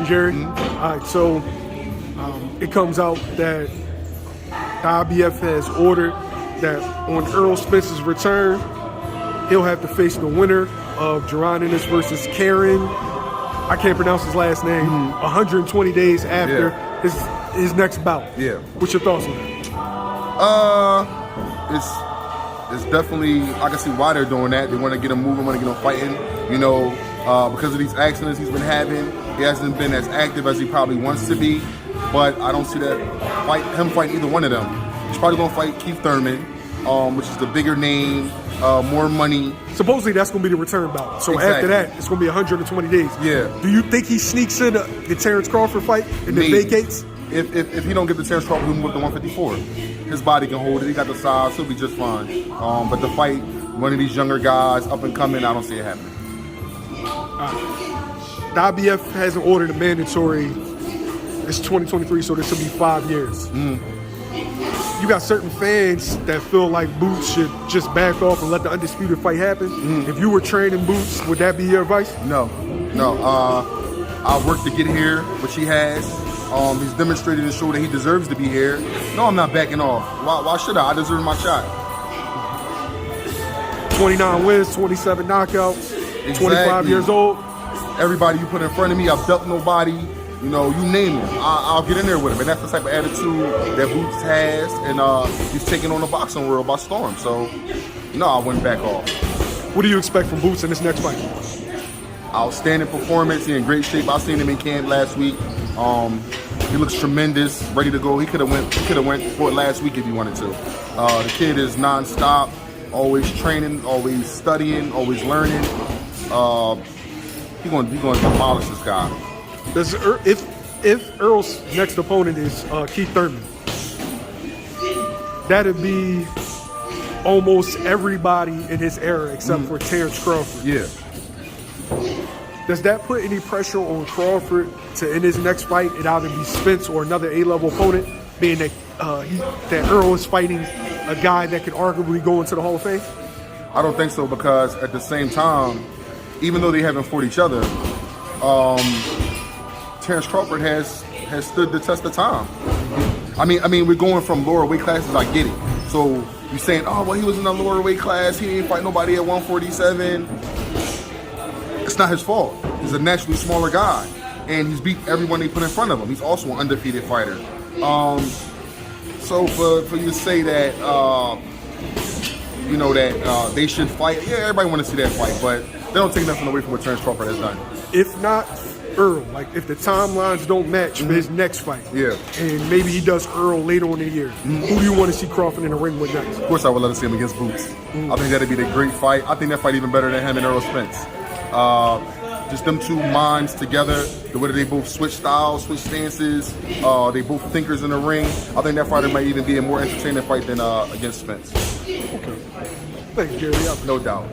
Jerry. All right, so it comes out that the IBF has ordered that on Errol Spence's return, he'll have to face the winner of Jaron Ennis versus Karen. I can't pronounce his last name. 120 days after his next bout. Yeah. What's your thoughts on that? It's definitely, I can see why they're doing that. They want to get him moving, want to get him fighting. You know, because of these accidents he's been having, he hasn't been as active as he probably wants to be. But I don't see him fighting either one of them. He's probably going to fight Keith Thurman, which is the bigger name, more money. Supposedly that's going to be the return bout. So after that, it's going to be 120 days. Yeah. Do you think he sneaks in the Terrence Crawford fight and then vacates? If he don't get the Terrence Crawford, he'll move up to 154. His body can hold it. He got the size. He'll be just fine. But the fight, one of these younger guys, up and coming, I don't see it happening. The IBF hasn't ordered a mandatory. It's 2023, so this will be 5 years. You got certain fans that feel like Boots should just back off and let the undisputed fight happen. If you were training Boots, would that be your advice? No. I worked to get here, which he has. He's demonstrated and showed that he deserves to be here. No, I'm not backing off. Why should I? I deserve my shot. 29 wins, 27 knockouts, Exactly. 25 years old. Everybody you put in front of me, I've ducked nobody. You know, you name him, I'll get in there with him. And that's the type of attitude that Boots has. And he's taking on the boxing world by storm. So, no, I wouldn't back off. What do you expect from Boots in this next fight? Outstanding performance. He's in great shape. I seen him in camp last week. He looks tremendous, ready to go. He could have went for it last week if he wanted to. The kid is nonstop, always training, always studying, always learning. He's going to demolish this guy. If Errol's next opponent is Keith Thurman, that'd be almost everybody in his era except for Terrence Crawford. Yeah. Does that put any pressure on Crawford to, in his next fight, it either be Spence or another A-level opponent, being that that Errol is fighting a guy that could arguably go into the Hall of Fame? I don't think so, because at the same time, even though they haven't fought each other, Terrence Crawford has stood the test of time. I mean, we're going from lower weight classes. I get it. So you're saying, oh, well, he was in a lower weight class. He didn't fight nobody at 147. It's not his fault. He's a naturally smaller guy, and he's beat everyone they put in front of him. He's also an undefeated fighter. So for you to say that, that they should fight, yeah, everybody want to see that fight, but they don't take nothing away from what Terrence Crawford has done. If not Earl, like if the timelines don't match for his next fight, and maybe he does Earl later on in the year, who do you want to see Crawford in the ring with next? Of course, I would love to see him against Boots. I think that'd be the great fight. I think that fight even better than him and Errol Spence. Just them two minds together, the way that they both switch styles, switch stances, they both thinkers in the ring. I think that fighter might even be a more entertaining fight than against Spence. Okay. Thank you, Jerry. No doubt.